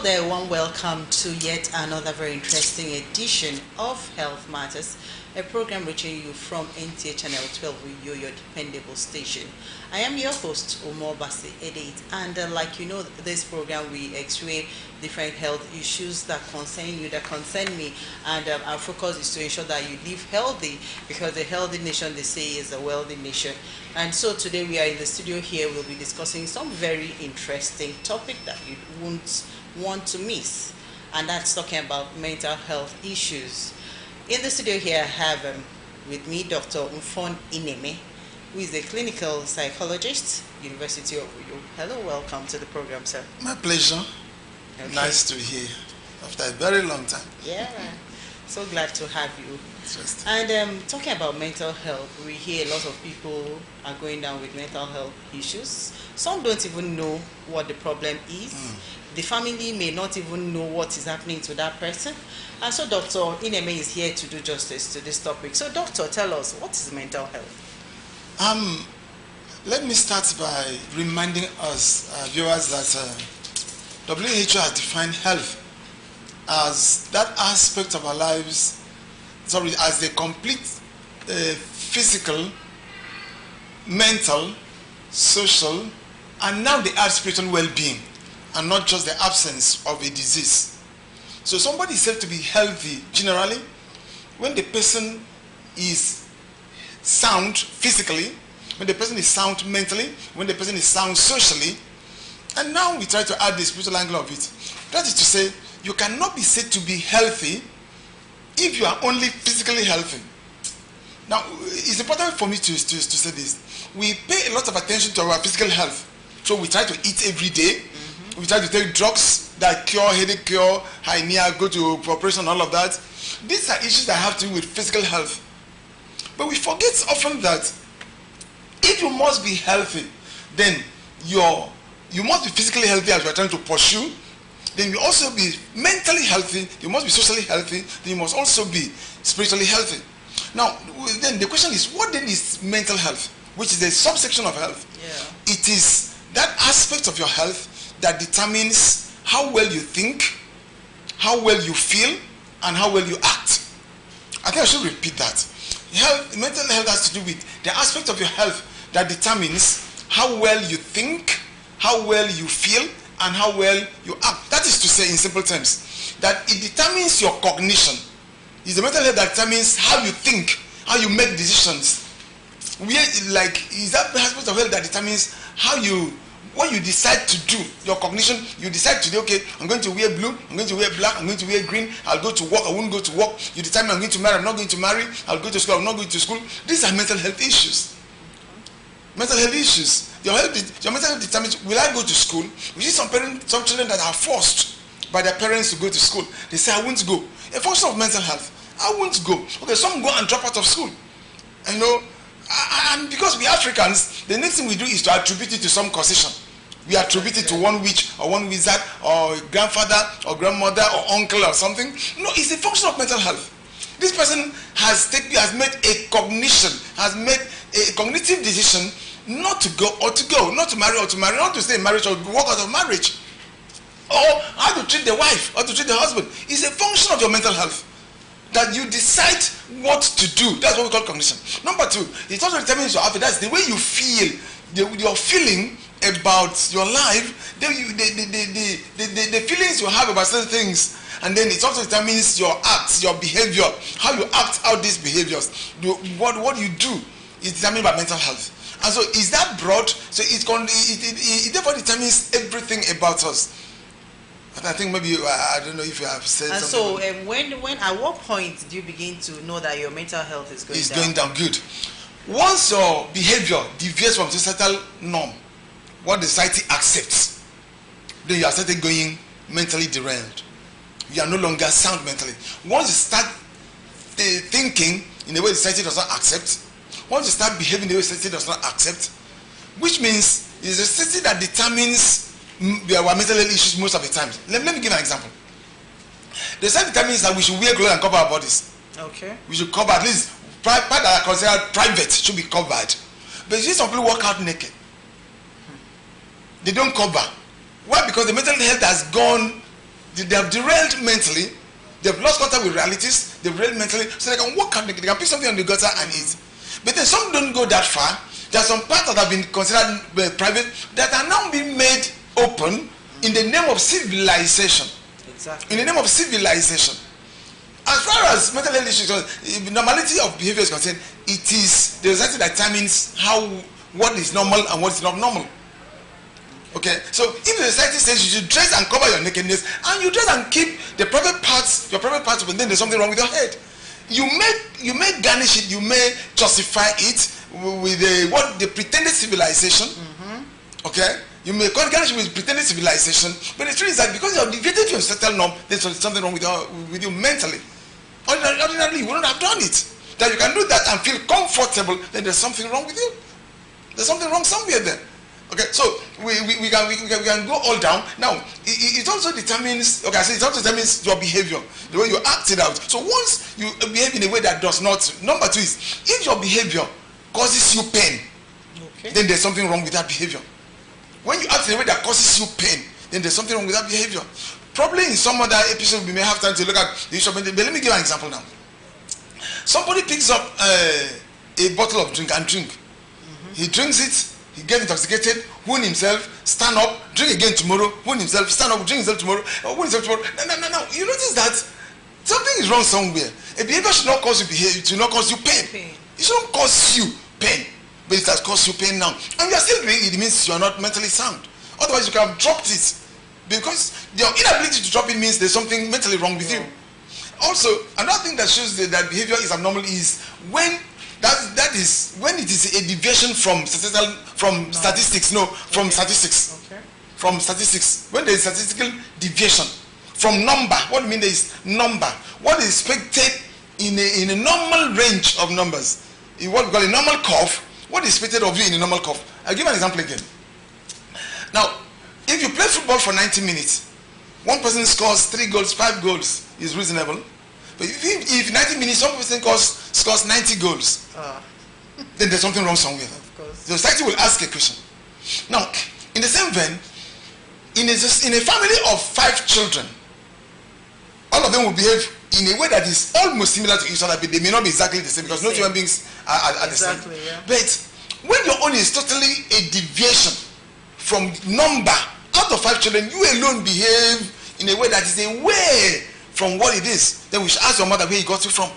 Hello there, one welcome to yet another very interesting edition of Health Matters, a program reaching you from NTA Channel 12 with you, your dependable station. I am your host, Omar Basi Edit, and like you know, this program we x-ray different health issues that concern you, that concern me, and our focus is to ensure that you live healthy, because a healthy nation, they say, is a wealthy nation. And so today we are in the studio here, we'll be discussing some very interesting topic that you won't want to miss, and that's talking about mental health issues. In the studio here I have with me Dr. Mfon Ineme, who is a clinical psychologist, University of Uyo. Hello, welcome to the program, sir. My pleasure. Okay. Nice to be here after a very long time. Yeah, so glad to have you. And talking about mental health, we hear a lot of people are going down with mental health issues. Some don't even know what the problem is. The family may not even know what is happening to that person. And so Dr. Ineme is here to do justice to this topic. So doctor, tell us, what is mental health? Let me start by reminding us, viewers, that WHO has defined health as that aspect of our lives, as the complete physical, mental, social, and now the spiritual well-being, and not just the absence of a disease. So somebody is said to be healthy generally when the person is sound physically, when the person is sound mentally, when the person is sound socially, and now we try to add the spiritual angle of it. That is to say, you cannot be said to be healthy if you are only physically healthy. Now, it's important for me to say this. We pay a lot of attention to our physical health. So we try to eat every day. We try to take drugs that cure headache, cure hernia, go to operation, all of that. These are issues that have to do with physical health. But we forget often that if you must be healthy, then you must be physically healthy as you are trying to pursue. Then you also be mentally healthy, you must be socially healthy, then you must also be spiritually healthy. Now, then the question is, what then is mental health, which is a subsection of health? Yeah. It is that aspect of your health that determines how well you think, how well you feel, and how well you act. I think I should repeat that. Mental health has to do with the aspect of your health that determines how well you think, how well you feel, and how well you act. That is to say, in simple terms, that it determines your cognition. It's the mental health that determines how you think, how you make decisions. Is that aspect of health that determines what you decide to do, your cognition. You decide today, okay, I'm going to wear blue, I'm going to wear black, I'm going to wear green, I'll go to work, I won't go to work. You determine I'm going to marry, I'm not going to marry, I'll go to school, I'm not going to school. These are mental health issues. Mental health issues. Your mental health determines, will I go to school? We see some children that are forced by their parents to go to school. They say, I won't go. A function of mental health, I won't go. Okay, some go and drop out of school. And because we Africans, the next thing we do is to attribute it to some causation. We attribute it to one witch or one wizard or grandfather or grandmother or uncle or something. No, it's a function of mental health. This person has made a cognitive decision not to go or to go, not to marry or to marry, not to stay in marriage or walk out of marriage, or how to treat the wife or to treat the husband. It's a function of your mental health that you decide what to do. That's what we call cognition. Number two, it also determines your outfit. That's the way you feel, your feeling about your life, the feelings you have about certain things, and then it also determines your acts, your behavior, how you act out these behaviors. What you do is determined by mental health. And so is that broad? So it therefore determines everything about us. And I think maybe, I don't know if you have said and something. So when at what point do you begin to know that your mental health is going down? It's going down, good. Once your behavior deviates from societal norm, what the society accepts, then you are started going mentally derailed. You are no longer sound mentally. Once you start thinking in a way the society does not accept, once you start behaving the way the society does not accept, which means it's a society that determines our mental health issues most of the time. Let me give an example. The society determines that we should wear clothes and cover our bodies. Okay. We should cover at least part that are considered private should be covered. But you see some people walk out naked. They don't cover. Why? Because the mental health has gone They have derailed mentally. They've lost contact with realities. They've derailed mentally, so they can walk out. They can pick something on the gutter and eat. But then some don't go that far. There are some parts that have been considered private that are now being made open in the name of civilization. Exactly. In the name of civilization. As far as mental health issues, the normality of behavior is concerned, it is the society that determines what is normal and what is not normal. Okay, so if the society says you should dress and cover your nakedness, and you dress and keep your private parts open, then there's something wrong with your head. You may garnish it, you may justify it with the pretended civilization. Okay, you may garnish it with pretended civilization, but the truth is that because you have deviated from a certain norm, there's something wrong with you mentally. Ordinarily, you wouldn't have done it. That you can do that and feel comfortable, then there's something wrong with you. There's something wrong somewhere there. Okay, so we can go all down. Now, it also determines, okay, so it also determines your behavior, the way you act it out. So once you behave in a way that does not, number two is, if your behavior causes you pain, okay, then there's something wrong with that behavior. When you act in a way that causes you pain, then there's something wrong with that behavior. Probably in some other episode we may have time to look at the issue, but let me give an example now. Somebody picks up a bottle of drink and drink. He drinks it, he gets intoxicated, wound himself, stand up, drink again tomorrow, wound himself, stand up, drink himself tomorrow, wound himself tomorrow. No. You notice that something is wrong somewhere. A behavior should not cause you it should not cause you pain. It shouldn't cause you pain, but it has caused you pain now. And you are still doing it, it means you are not mentally sound. Otherwise you can have dropped it. Because your inability to drop it means there's something mentally wrong with you. Also, another thing that shows that behavior is abnormal is when that is when it is a deviation from statistics. Okay. From statistics. When there is statistical deviation from number. What do you mean there is number? What is expected in a normal range of numbers? In what we call a normal curve. What is expected of you in a normal curve? I'll give an example again. Now, if you play football for 90 minutes, one person scores 3 goals, 5 goals is reasonable. But if 90 minutes, one person scores 90 goals, then there's something wrong somewhere. Of course. The society will ask a question. Now, in the same vein, in a family of 5 children, all of them will behave in a way that is almost similar to each other, but they may not be exactly the same because no human beings are the same. Yeah. But when your own is totally a deviation from number, out of 5 children, you alone behave in a way that is away from what it is, then we should ask your mother where you got it from.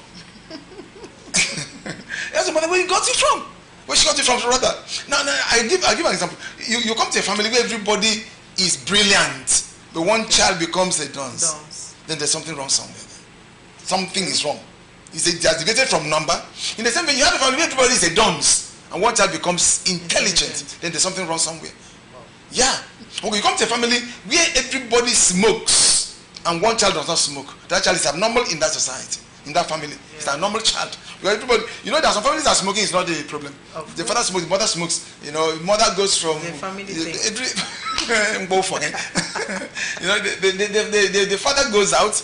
Ask your mother where you got it from. Where she got it from, rather. Now I'll give an example. You come to a family where everybody is brilliant, but one child becomes a dunce. Then there's something wrong somewhere. Something is wrong. It's deviated from number. In the same way, you have a family where everybody is a dunce, and one child becomes intelligent. Then there's something wrong somewhere. Yeah. Okay, you come to a family where everybody smokes and one child does not smoke. That child is abnormal in that society, in that family. Yeah. It's a normal child. Where everybody, there are some families that smoking is not a problem. The father smokes, the mother smokes. Mother goes from the family thing. The father goes out,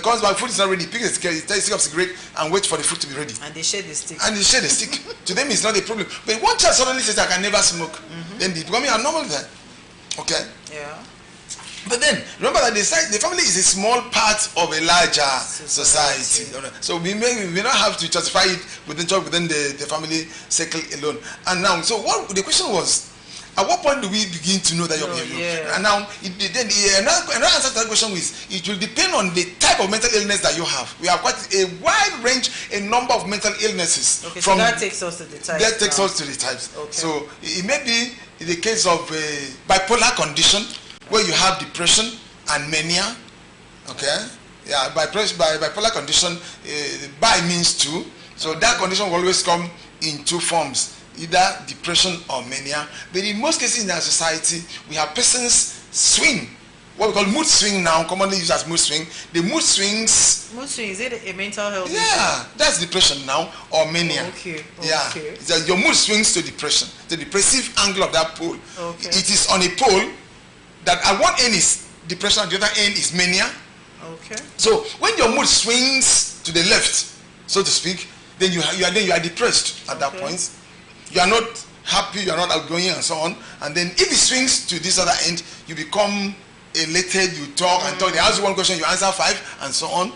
comes back, food is not ready, picks a stick of cigarette and waits for the food to be ready. And they share the stick. To them it's not a problem. But one child suddenly says I can never smoke, then it's becoming abnormal then. Okay? Yeah. But then, remember that the family is a small part of a larger society. So we may not have to justify it within the family circle alone. And now, so what the question was, at what point do we begin to know that you're behaving? Yeah. And now, another answer to that question is, it will depend on the type of mental illness that you have. We have quite a wide range, a number of mental illnesses. Okay, so that takes us to the types. That takes us to the types. Okay. So it may be in the case of a bipolar condition, where you have depression and mania. Okay? Yeah, by bipolar condition, bi means 2. So that condition will always come in 2 forms, either depression or mania. But in most cases in our society, we have persons swing, what we call mood swing now, commonly used as mood swing. The mood swings. Mood swing, is it a mental health Yeah, issue? That's depression now, or mania. Okay. Yeah, it's your mood swings to depression, the depressive angle of that pole. Okay. It is on a pole that at one end is depression, at the other end is mania. Okay. So when your mood swings to the left, so to speak, then you are depressed at that point. You are not happy, you are not outgoing, and so on. And then if it swings to this other end, you become elated, you talk and talk. They ask you one question, you answer 5, and so on.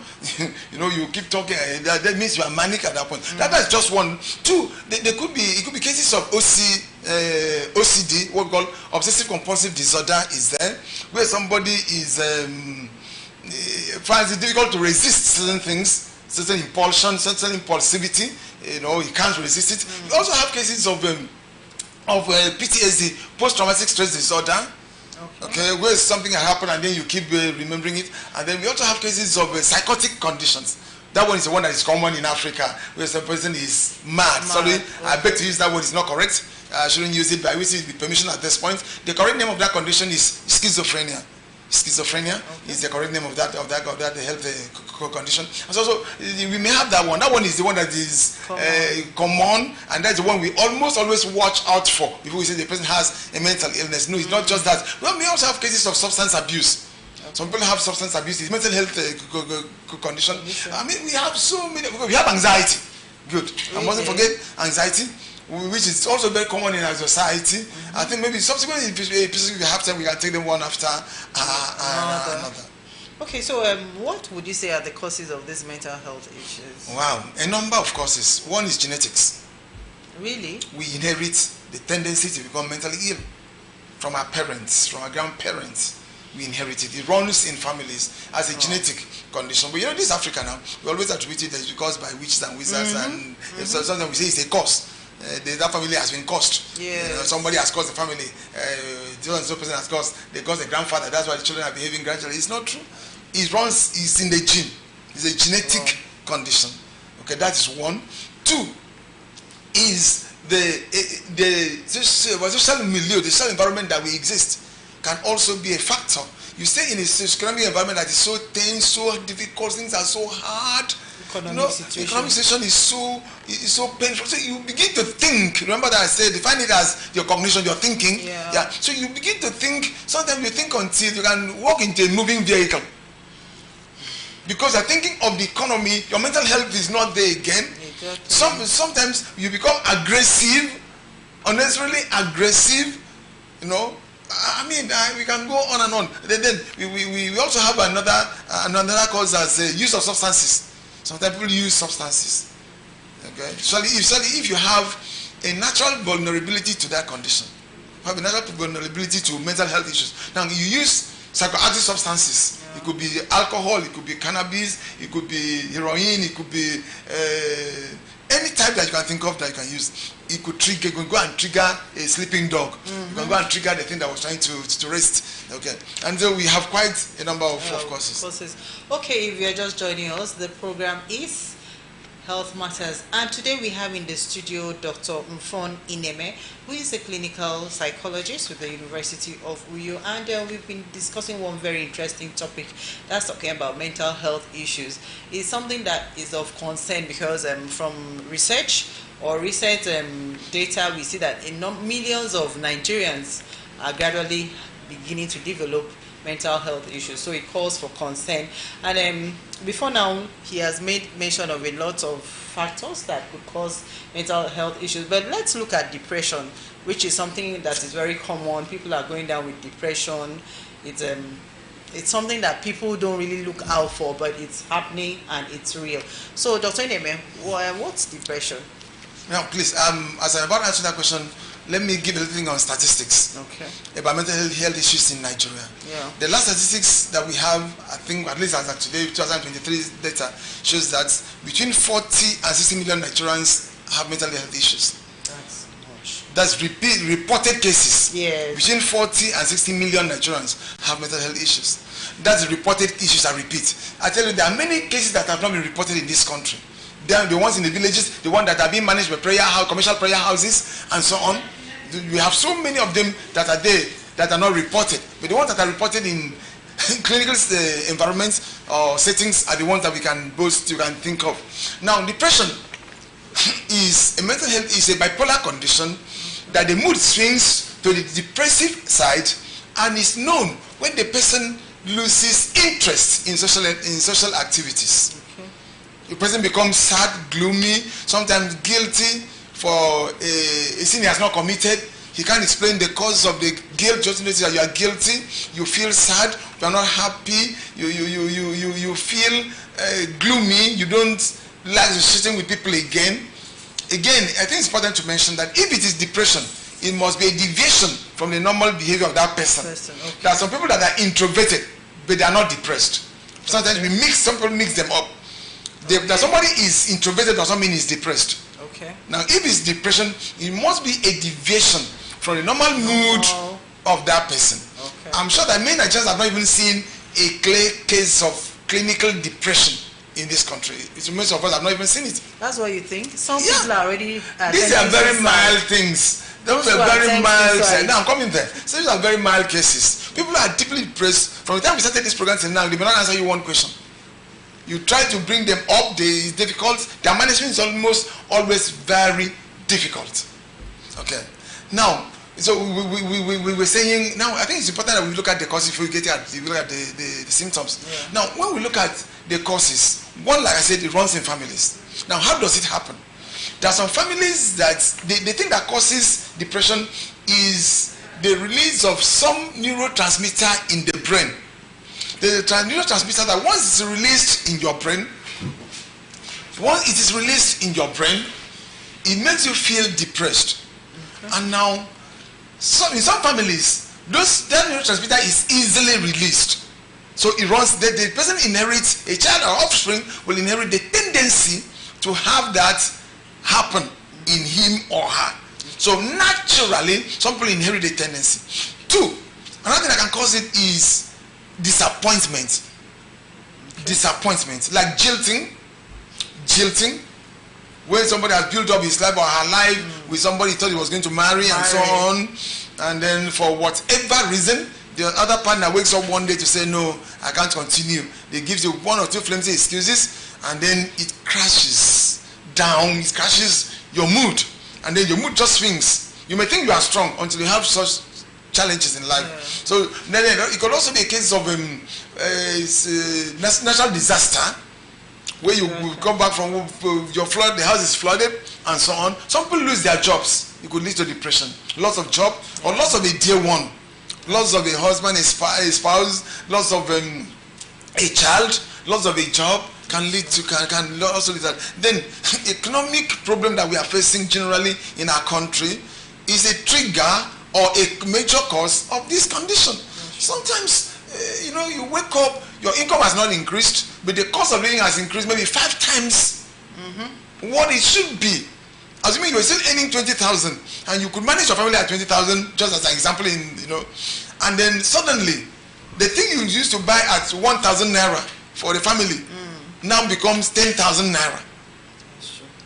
You keep talking. That means you are manic at that point. That's just one. 2, it could be cases of OCD, what we call obsessive compulsive disorder, is there, where somebody is finds it difficult to resist certain things, certain impulsion, certain impulsivity. He can't resist it. We also have cases of PTSD, post-traumatic stress disorder. Okay, where something has happened and then you keep remembering it. And then we also have cases of psychotic conditions. That one is the one that is common in Africa, where the person is mad. Sorry, I beg to use that word, it's not correct. I shouldn't use it, but I will use it with permission at this point. The correct name of that condition is schizophrenia. Schizophrenia is the correct name of that health condition. And so we may have that one. That one is the one that is common, and that's the one we almost always watch out for. If we say the person has a mental illness, no, it's not just that. Well, we also have cases of substance abuse. Some people have substance abuse, it's mental health condition. I mean, we have so many. We have anxiety. Good. I mustn't forget anxiety, which is also very common in our society. I think maybe subsequently, if we have time, we can take them one after another. Okay, so what would you say are the causes of these mental health issues? Wow, a number of causes. One is genetics. Really? We inherit the tendency to become mentally ill from our parents, from our grandparents. We inherit it. It runs in families as a genetic condition. But this Africa now, we always attribute it as because by witches and wizards, and so sometimes we say it's a curse. That family has been cursed. Yes. Somebody has caused the family. So person has caused. They caused the grandfather. That's why the children are behaving gradually. It's not true. It's in the gene. It's a genetic condition. Okay, that is one. 2 is the social milieu, the social environment that we exist can also be a factor. You stay in a economic environment that is so tense, so difficult, things are so hard. Economic situation is so painful. So you begin to think. Remember that I said define it as your cognition, your thinking. Yeah. So you begin to think. Sometimes you think until you can walk into a moving vehicle. Because you're thinking of the economy, your mental health is not there again. Exactly. Sometimes you become aggressive, unnecessarily aggressive. I mean, we can go on and on. Then we also have another cause as use of substances. Sometimes people use substances. Okay, especially if you have a natural vulnerability to that condition, you have a natural vulnerability to mental health issues. Now you use psychoactive substances. It could be alcohol, it could be cannabis, it could be heroin, it could be any type that you can think of that you can use. It could trigger. You can go and trigger a sleeping dog. You can go and trigger the thing that was trying to rest. Okay, and so we have quite a number of causes. Okay, if you are just joining us, the program is Health Matters, and today we have in the studio Dr. Mfon Ineme, who is a clinical psychologist with the University of Uyo, and we've been discussing one very interesting topic that's talking about mental health issues. It's something that is of concern because from research or recent data, we see that millions of Nigerians are gradually beginning to develop mental health issues, so it calls for concern. And before now, he has made mention of a lot of factors that could cause mental health issues, but let's look at depression, which is something that is very common. People are going down with depression. It's something that people don't really look out for, but it's happening and it's real. So Dr. Ineme, what's depression? Now please, as I'm about to answer that question, let me give a little thing on statistics about mental health issues in Nigeria. The last statistics that we have, I think, at least as of today, 2023 data, shows that between 40 and 60 million Nigerians have mental health issues. That's much. That's reported cases. Yes. Between 40 and 60 million Nigerians have mental health issues. That's reported issues, I repeat. I tell you, there are many cases that have not been reported in this country. They are the ones in the villages, the ones that are being managed by commercial prayer houses, and so on. We have so many of them that are there that are not reported. But the ones that are reported in clinical environments or settings are the ones that we can boast, you can think of. Now, depression is a mental health, is a bipolar condition that the mood swings to the depressive side and is known when the person loses interest in social activities. The person becomes sad, gloomy, sometimes guilty for a sin he has not committed. He can't explain the cause of the guilt. Just notice that you are guilty. You feel sad. You are not happy. You feel gloomy. You don't like sitting with people again. Again, I think it's important to mention that if it is depression, it must be a deviation from the normal behavior of that person. Okay. There are some people that are introverted, but they are not depressed. Sometimes we mix. Some people mix them up. That somebody is introverted does not mean he's depressed. Okay. Now, if it's depression, it must be a deviation from the normal mood of that person. Okay. I'm sure that many Nigerians have not even seen a clear case of clinical depression in this country. Most of us have not even seen it. That's what you think? Some people are already... These are very mild things. Those are very mild. Now I'm coming there. So these are very mild cases. People are deeply depressed. From the time we started this program till now, they may not answer you one question. You try to bring them up, it's difficult. Their management is almost always very difficult. Okay. Now, so we were saying, now I think it's important that we look at the causes before we get at the symptoms. Yeah. Now, when we look at the causes, one, like I said, it runs in families. Now, how does it happen? There are some families that they think that causes depression is the release of some neurotransmitter in the brain. The neurotransmitter that once it's released in your brain, it makes you feel depressed. Okay. And now, in some families, that neurotransmitter is easily released. So it runs, the person inherits, a child or offspring will inherit the tendency to have that happen in him or her. So naturally, some people inherit the tendency. Two, another thing that can cause it is disappointment. Okay. Disappointment, like jilting, where somebody has built up his life or her life with somebody he thought he was going to marry and so on, and then for whatever reason, the other partner wakes up one day to say, no, I can't continue. They give you one or two flimsy excuses, and then it crashes down, it crashes your mood, and then your mood just swings. You may think you are strong until you have such challenges in life. Yeah. So then it could also be a case of natural disaster, where you come back from your flood, the house is flooded, and so on. Some people lose their jobs. It could lead to depression. Loss of job, or loss of a dear one, loss of a husband, a spouse, loss of a child, loss of a job can lead to can also lead to that. Then economic problem that we are facing generally in our country is a trigger or a major cause of this condition. Sometimes you wake up, your income has not increased, but the cost of living has increased maybe 5 times what it should be. Assuming you were still earning 20,000 and you could manage your family at 20,000, just as an example, and then suddenly the thing you used to buy at 1,000 naira for the family now becomes 10,000 naira.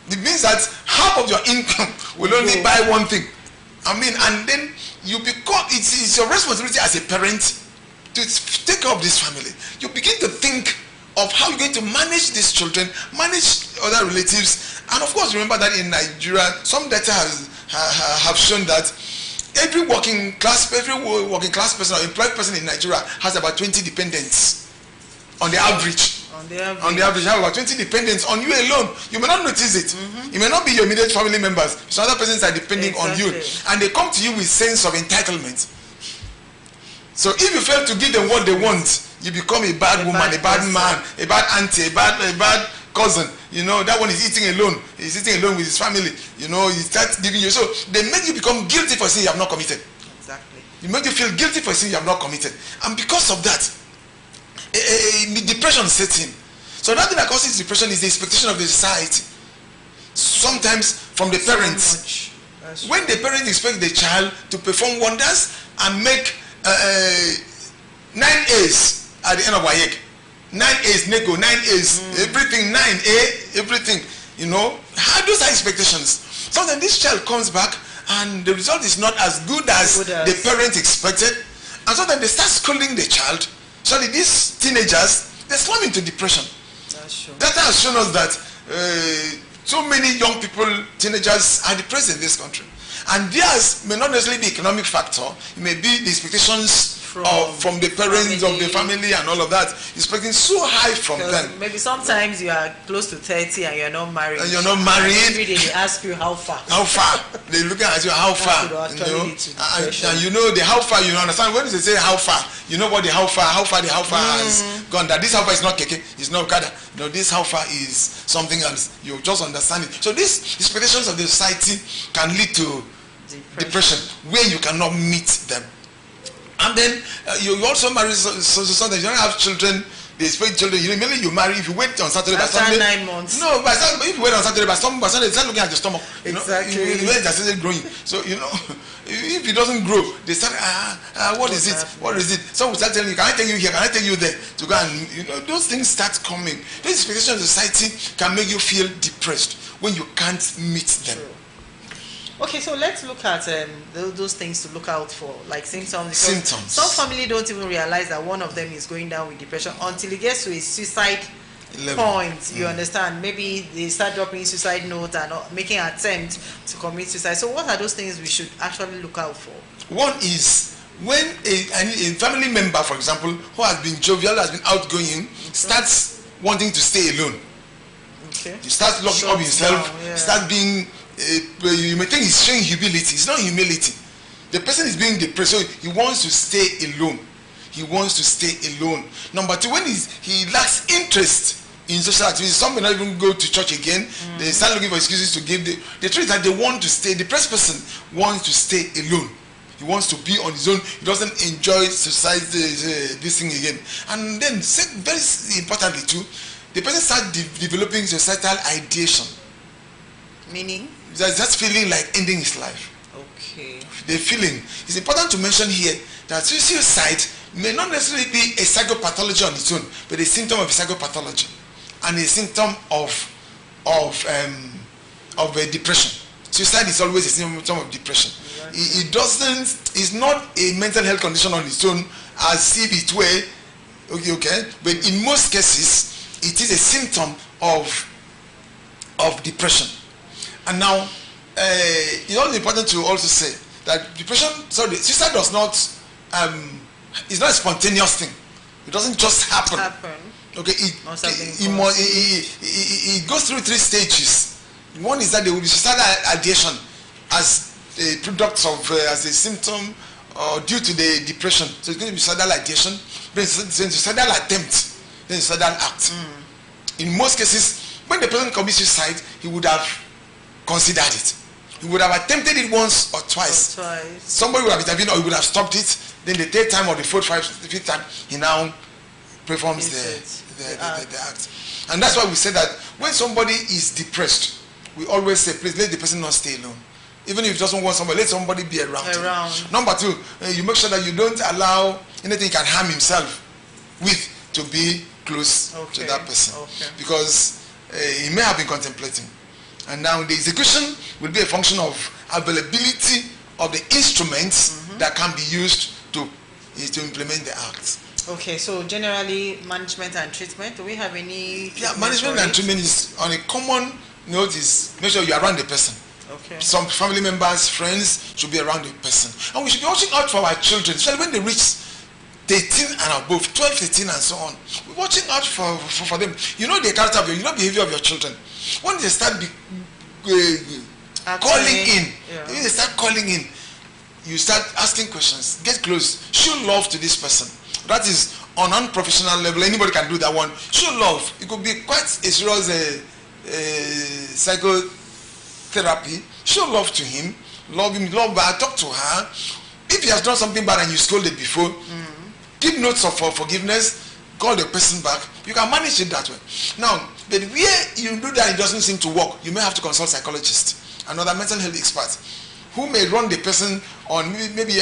It means that half of your income will only buy one thing. And then you become, it's your responsibility as a parent to take care of this family. You begin to think of how you're going to manage these children, manage other relatives, and of course remember that in Nigeria, some data have shown that every working class person or employed person in Nigeria has about 20 dependents on the average. On the average, you have about 20 dependents on you alone. You may not notice it. It may not be your immediate family members. Some other persons are depending on you, and they come to you with sense of entitlement. So if you fail to give them what they want, you become a bad woman, a bad man, a bad auntie, a bad cousin. That one is eating alone. He's eating alone with his family. He starts giving you. So they make you become guilty for saying you have not committed. Exactly. You make you feel guilty for saying you have not committed. And because of that, depression sets in. So another thing that causes depression is the expectation of the society. Sometimes from the parents. When the parents expect the child to perform wonders and make 9 A's at the end of WAEC, 9 A's, NECO, 9 A's, everything, 9A, everything, how those are expectations. Sometimes this child comes back and the result is not as good as the parent expected, and sometimes they start scolding the child. So these teenagers, they slump into depression. That's true. Data has shown us that so many young people, teenagers, are depressed in this country. And theirs may not necessarily be economic factor. It may be the expectations from the parents of the family and all of that. Expecting so high from them. Maybe sometimes you are close to 30 and you're not married. And you're not married. And every day they ask you how far. How far? They're looking at you, how far? And you know the how far, you understand when they say how far, you know what the how far has gone. That this how far is not keke, it's not kada. You know, this how far is something else. You just understand it. So these expectations of the society can lead to depression where you cannot meet them. And then you also marry so you don't have children. They expect children. Maybe you marry if you wait on Saturday by Sunday. 9 months. No, but if you wait on Saturday by Sunday, they start looking at your stomach. Exactly. You know, they started growing. So if it doesn't grow, they start. What is it? Happening? What is it? Some will start telling you, can I take you here? Can I take you there? To go and those things start coming. These expectations of society can make you feel depressed when you can't meet them. True. Okay, so let's look at those things to look out for, like symptoms. Some family don't even realize that one of them is going down with depression until it gets to a suicide point. You understand? Maybe they start dropping suicide notes and making attempts to commit suicide. So what are those things we should actually look out for? One is when a family member, for example, who has been jovial, has been outgoing, starts wanting to stay alone. Okay. You start locking up himself, start being... you may think he's showing humility. It's not humility. The person is being depressed, so he wants to stay alone. He wants to stay alone. Number two, when he lacks interest in social activities, some may not even go to church again. They start looking for excuses to give. The truth is that they want to stay. The depressed person wants to stay alone. He wants to be on his own. He doesn't enjoy society, this thing again. And then, very importantly too, the person starts developing societal ideation. Meaning? Just feeling like ending his life. Okay. The feeling. It's important to mention here that suicide may not necessarily be a psychopathology on its own, but a symptom of a psychopathology and a symptom of a depression. Suicide is always a symptom of depression. Exactly. It's not a mental health condition on its own as if it were, okay, but in most cases, it is a symptom of depression. And now, it's also important to also say that suicide does not, it's not a spontaneous thing. It doesn't just happen. Okay, it goes through 3 stages. One is that there will be suicidal ideation as a product of, as a symptom due to the depression. So it's going to be suicidal ideation, then suicidal attempt, then suicidal act. In most cases, when the person commits suicide, he would have considered it. He would have attempted it once or twice. Somebody would have intervened or he would have stopped it. Then the 3rd time or the 4th, 5th, 5th time, he now performs the act. And that's why we say that when somebody is depressed, we always say, please let the person not stay alone. Even if he doesn't want somebody, let somebody be around him. Number 2, you make sure that you don't allow anything he can harm himself with to be close to that person. Because he may have been contemplating. And now the execution will be a function of availability of the instruments that can be used to implement the act. Okay, so generally management and treatment. Do we have any? Yeah, management and treatment is on a common note is make sure you are around the person. Okay. Some family members, friends should be around the person. And we should be watching out for our children, especially when they reach 13 and above, 12, 13 and so on. We're watching out for them. You know the character of behavior of your children. When they start calling in, when they start calling in, you start asking questions, get close, show love to this person. That is on an unprofessional level. Anybody can do that one. Show love. It could be quite a serious psychotherapy. Show love to him. Love him. Love her. Talk to her. If he has done something bad and you scolded before, give notes of forgiveness. Call the person back. You can manage it that way. Now, but where you do that, it doesn't seem to work. You may have to consult psychologist, another mental health expert, who may run the person on maybe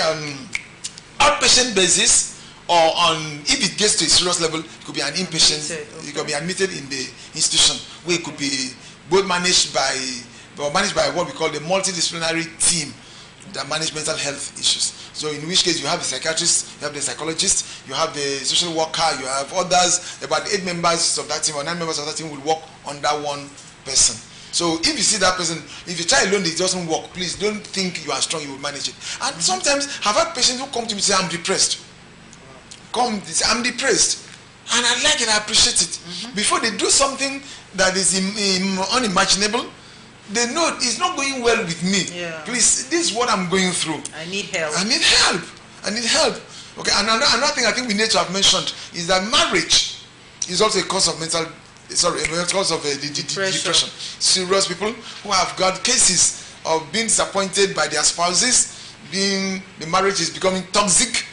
outpatient basis, or on, if it gets to a serious level, it could be an inpatient. It could be admitted in the institution, where it could be both managed by what we call the multidisciplinary team that manage mental health issues. So in which case you have the psychiatrist, you have the psychologist, you have the social worker, you have others. About 8 members of that team or 9 members of that team will work on that one person. So if you see that person, if you try alone it doesn't work, please don't think you are strong, you will manage it. And sometimes I've had patients who come to me and say, I'm depressed. come, they say, I'm depressed. And I like it, I appreciate it. Before they do something that is unimaginable, they know it's not going well with me. Yeah. Please, this is what I'm going through. I need help. I need help. I need help. Okay, and another thing I think we need to have mentioned is that marriage is also a cause of depression. Serious people who have got cases of being disappointed by their spouses, the marriage is becoming toxic.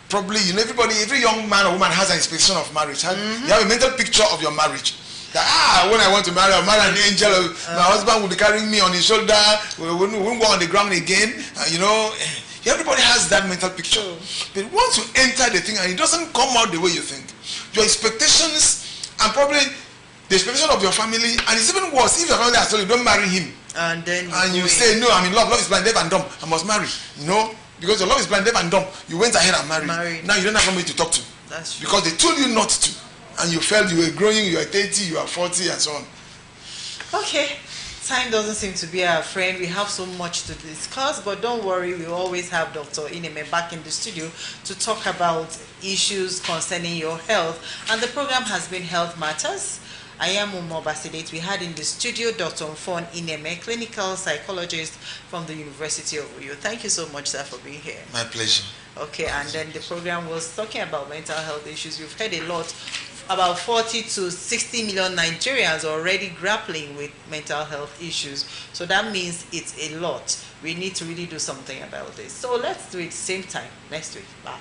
Probably, every young man or woman has an expectation of marriage. You have a mental picture of your marriage. That, when I want to marry, I'll marry an angel. My husband will be carrying me on his shoulder. We won't go on the ground again. Everybody has that mental picture. But once you enter the thing and it doesn't come out the way you think, your expectations and probably the expectation of your family, and it's even worse if your family has told you don't marry him. And then you say, no, I'm in love. Love is blind, deaf, and dumb. I must marry. Because your love is blind, deaf, and dumb. You went ahead and married. Now you don't have somebody to talk to. That's true. Because they told you not to. And you felt you were growing, you are 30, you are 40, and so on. Okay. Time doesn't seem to be our friend. We have so much to discuss, but don't worry, we always have Dr. Ineme back in the studio to talk about issues concerning your health. And the program has been Health Matters. I am Umo Basidet. We had in the studio Dr. Mfon Ineme, clinical psychologist from the University of Uyo. Thank you so much, sir, for being here. My pleasure. Okay, and then the program was talking about mental health issues. You've heard a lot. About 40 to 60 million Nigerians are already grappling with mental health issues. So that means it's a lot. We need to really do something about this. So let's do it same time next week. Bye.